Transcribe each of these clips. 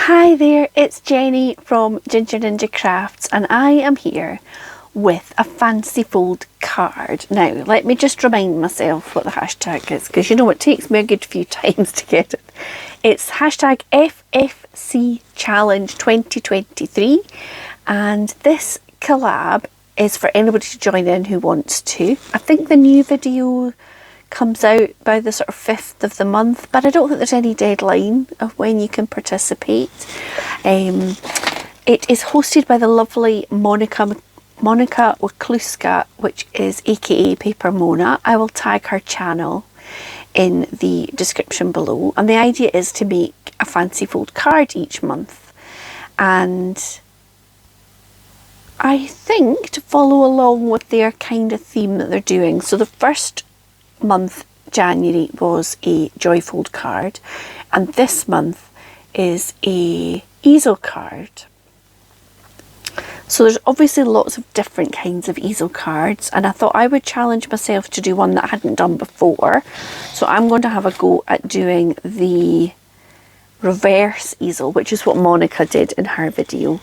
Hi there, it's Jenny from Ginger Ninja Crafts and I am here with a fancy fold card. Now let me just remind myself what the hashtag is, because you know it takes me a good few times to get it. It's hashtag FFC Challenge 2023 and this collab is for anybody to join in who wants to. I think the new video comes out by the sort of 5th of the month, but I don't think there's any deadline of when you can participate. It is hosted by the lovely Monica Wakluska, which is aka Paper Mona. I will tag her channel in the description below, and the idea is to make a fancy fold card each month, and I think to follow along with their kind of theme that they're doing. So the first month, January, was a joy fold card, and this month is a easel card. So there's obviously lots of different kinds of easel cards, and I thought I would challenge myself to do one that I hadn't done before. So I'm going to have a go at doing the reverse easel, which is what Monica did in her video.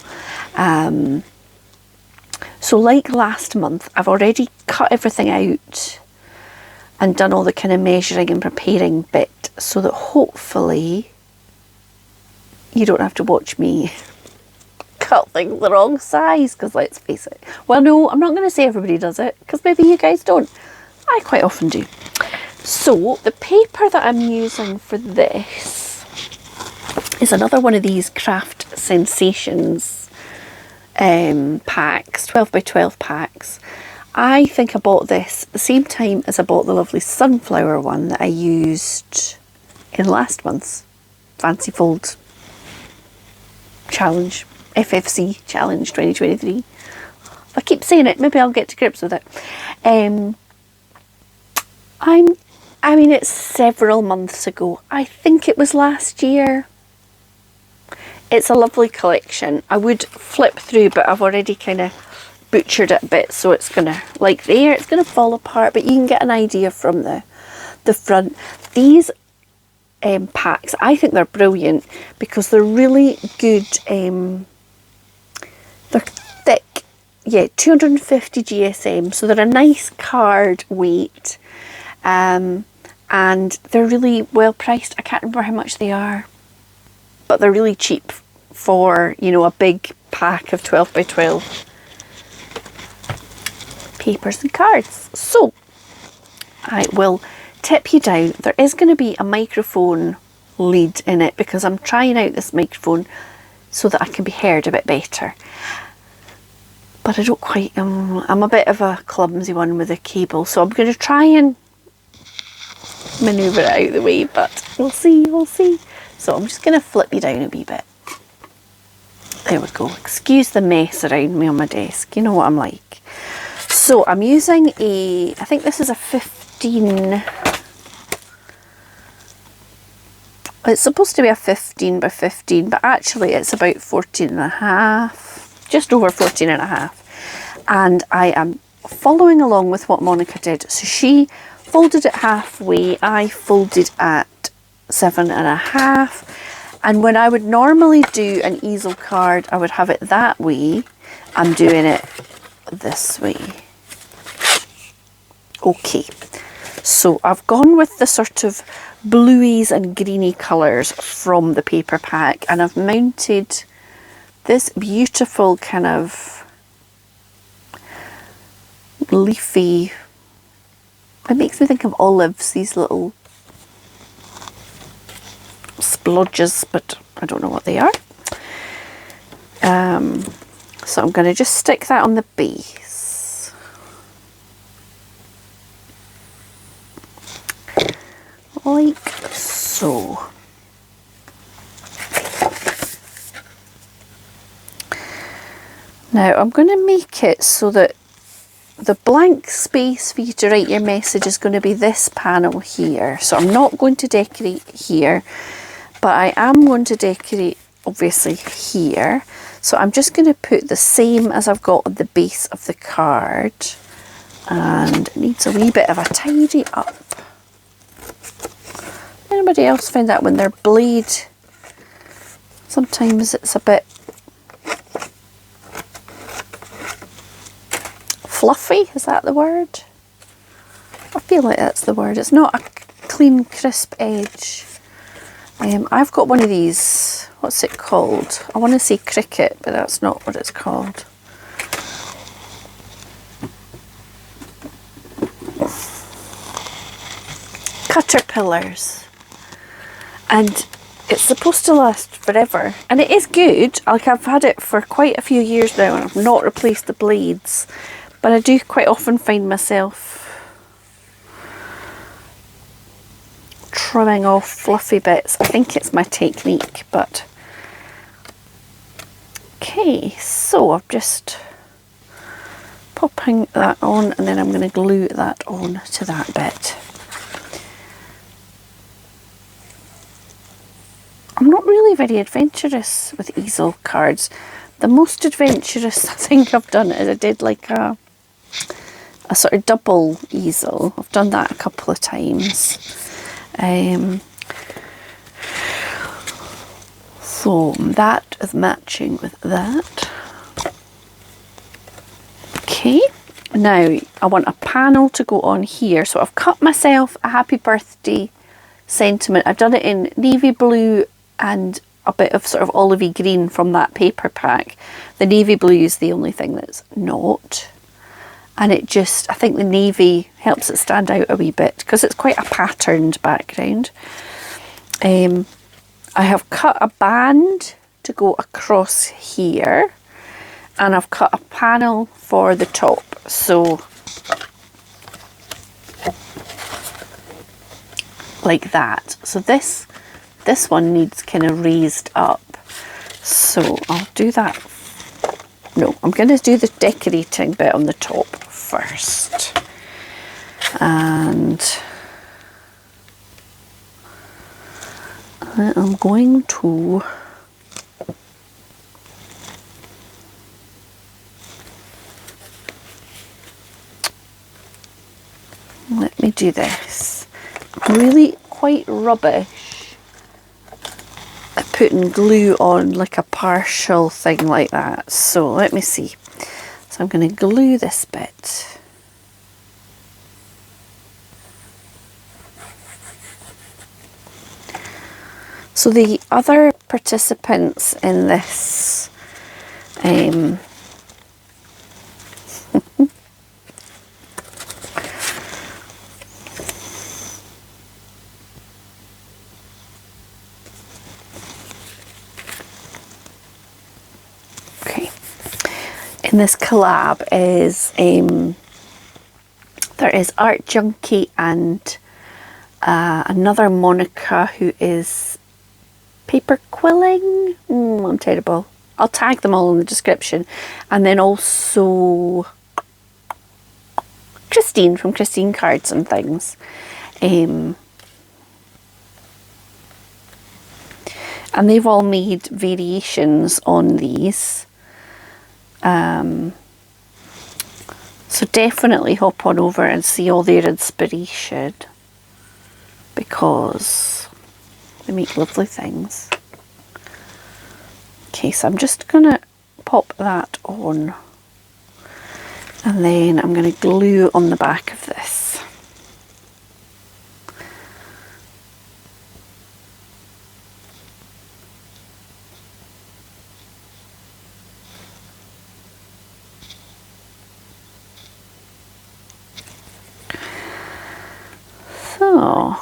So like last month, I've already cut everything out and done all the kind of measuring and preparing bit, so that hopefully you don't have to watch me cut things the wrong size, because let's face it, well no, I'm not going to say everybody does it, because maybe you guys don't. I quite often do. So the paper that I'm using for this is another one of these Craft Sensations packs, 12 by 12 packs. I think I bought this the same time as I bought the lovely sunflower one that I used in last month's Fancy Fold Challenge, FFC Challenge 2023. If I keep saying it, maybe I'll get to grips with it. I mean, it's several months ago. I think it was last year. It's a lovely collection. I would flip through, but I've already kind of butchered it a bit, so it's gonna, like there, it's gonna fall apart, but you can get an idea from the front. These packs, I think they're brilliant because they're really good. They're thick, yeah, 250 GSM, so they're a nice card weight, and they're really well priced. I can't remember how much they are, but they're really cheap for, you know, a big pack of 12 by 12 papers and cards. So I will tip you down. There is going to be a microphone lead in it because I'm trying out this microphone so that I can be heard a bit better, but I don't quite, I'm a bit of a clumsy one with a cable, so I'm going to try and manoeuvre it out of the way, but we'll see. So I'm just going to flip you down a wee bit. There we go. Excuse the mess around me on my desk, you know what I'm like. So I'm using I think this is a 15, it's supposed to be a 15 by 15, but actually it's about 14 and a half, just over 14 and a half. And I am following along with what Monica did. So she folded it halfway, I folded at 7 and a half. And when I would normally do an easel card, I would have it that way. I'm doing it this way. Okay, so I've gone with the sort of blueies and greeny colours from the paper pack, and I've mounted this beautiful kind of leafy, it makes me think of olives, these little splodges, but I don't know what they are. So I'm going to just stick that on the base. Like so. Now I'm going to make it so that the blank space for you to write your message is going to be this panel here. So I'm not going to decorate here, but I am going to decorate obviously here. So I'm just going to put the same as I've got on the base of the card, and it needs a wee bit of a tidy up. Anybody else find that when their blade Sometimes it's a bit fluffy, is that the word? I feel like that's the word. It's not a clean, crisp edge. I've got one of these, what's it called? I want to say cricket, but that's not what it's called. Caterpillars. And it's supposed to last forever. And it is good. Like, I've had it for quite a few years now and I've not replaced the blades. But I do quite often find myself trimming off fluffy bits. I think it's my technique, but okay, so I'm just popping that on and then I'm going to glue that on to that bit. I'm not really very adventurous with easel cards. The most adventurous I think I've done is I did like a sort of double easel. I've done that a couple of times. So that is matching with that. Okay, now I want a panel to go on here. So I've cut myself a happy birthday sentiment. I've done it in navy blue and a bit of sort of olivey green from that paper pack. The navy blue is the only thing that's not. And it just, I think the navy helps it stand out a wee bit because it's quite a patterned background. I have cut a band to go across here and I've cut a panel for the top. So like that. So this one needs kind of raised up. So I'll do that. No, I'm going to do the decorating bit on the top first. And I'm going to let me do this. I'm really quite rubbish at putting glue on like a partial thing like that. So let me see. So I'm going to glue this bit. So the other participants in this okay, in this collab is there is Art Junkie and another Monica who is paper quilling. I'm terrible. I'll tag them all in the description. And then also Christine from Christine Cards and Things. And they've all made variations on these. So definitely hop on over and see all their inspiration because they make lovely things. Okay, so I'm just gonna pop that on and then I'm gonna glue on the back of this. So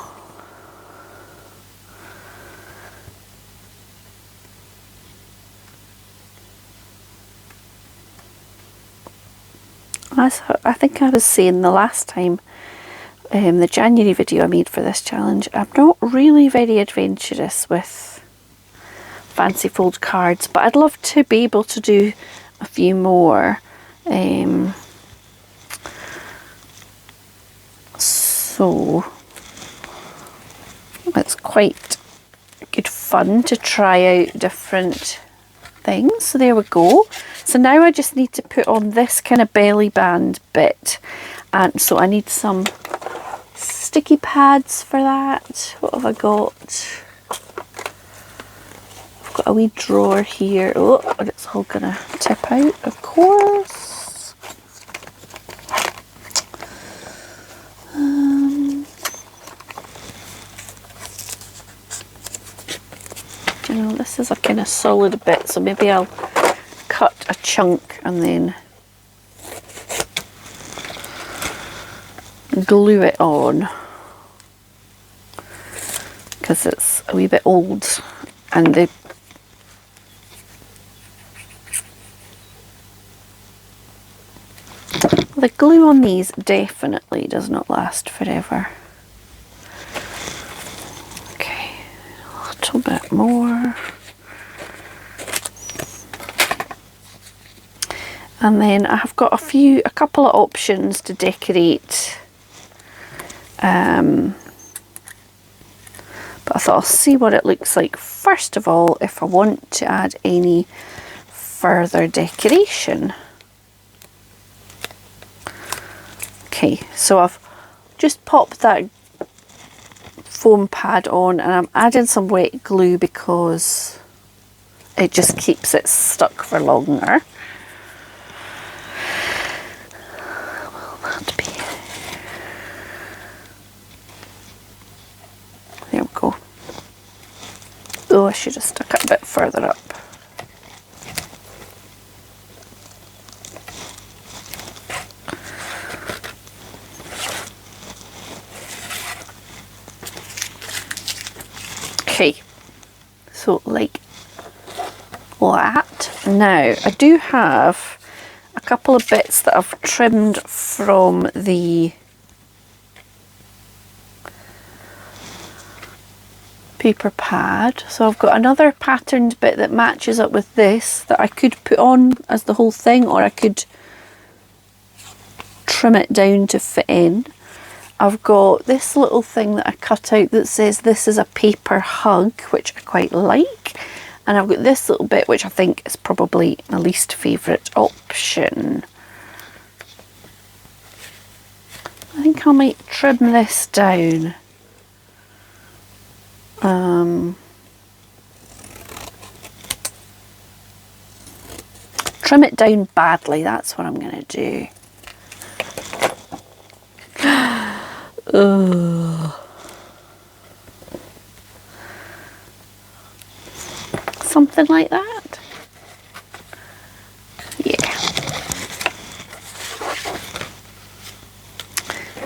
as I think I was saying the last time, the January video I made for this challenge, I'm not really very adventurous with fancy fold cards, but I'd love to be able to do a few more. So it's quite good fun to try out different things. So there we go. So now I just need to put on this kind of belly band bit, and so I need some sticky pads for that. What have I got? I've got got a wee drawer here. Oh, and it's all gonna tip out, of course. You know, this is a kind of solid bit, so maybe I'll cut a chunk and then glue it on, because it's a wee bit old and the glue on these definitely does not last forever. Okay, a little bit more. And then I have got a couple of options to decorate. But I thought I'll see what it looks like first of all if I want to add any further decoration. Okay, so I've just popped that foam pad on and I'm adding some wet glue because it just keeps it stuck for longer. Will that be? There we go. Oh, I should have stuck it a bit further up. Okay, so like that. Now I do have a couple of bits that I've trimmed from the paper pad. So I've got another patterned bit that matches up with this that I could put on as the whole thing, or I could trim it down to fit in. I've got this little thing that I cut out that says this is a paper hug, which I quite like. And I've got this little bit which I think is probably my least favourite option. I think I might trim this down. Trim it down badly, that's what I'm going to do. Something like that. Yeah.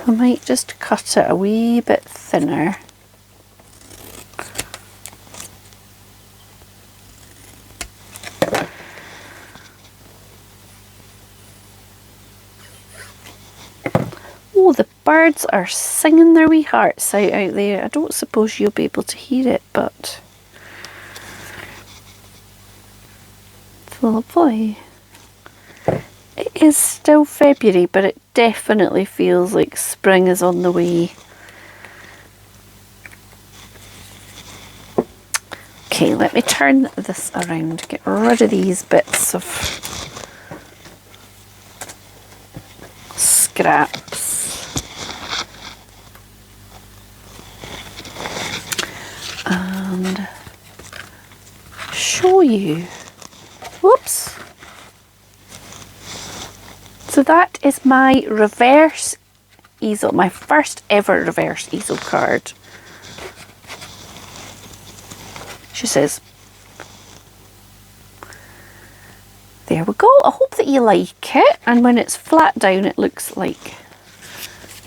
I might just cut it a wee bit thinner. Oh, the birds are singing their wee hearts out there. I don't suppose you'll be able to hear it, but it's lovely. It is still February, but it definitely feels like spring is on the way. Okay, let me turn this around, get rid of these bits of scraps. And show you. Whoops. So that is my reverse easel, my first ever reverse easel card. She says, there we go. I hope that you like it, and when it's flat down it looks like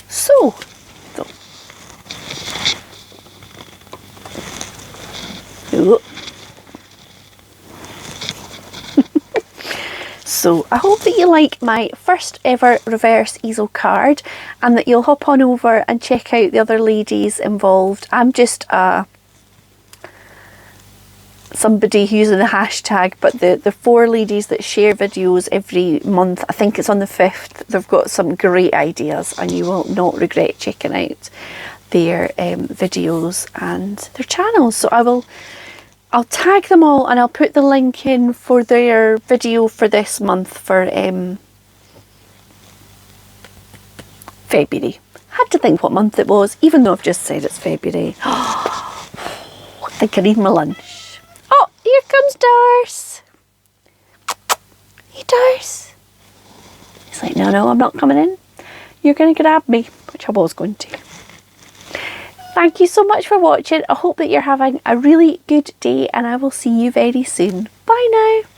so. So I hope that you like my first ever reverse easel card, and that you'll hop on over and check out the other ladies involved. I'm just somebody using the hashtag, but the 4 ladies that share videos every month, I think it's on the 5th, they've got some great ideas and you will not regret checking out their videos and their channels. So I'll tag them all and I'll put the link in for their video for this month for February. Had to think what month it was, even though I've just said it's February. I think I need my lunch. Oh, here comes comes Darce. Hey, Darce. He's like, no, I'm not coming in. You're going to grab me, which I was going to. Thank you so much for watching. I hope that you're having a really good day, and I will see you very soon. Bye now.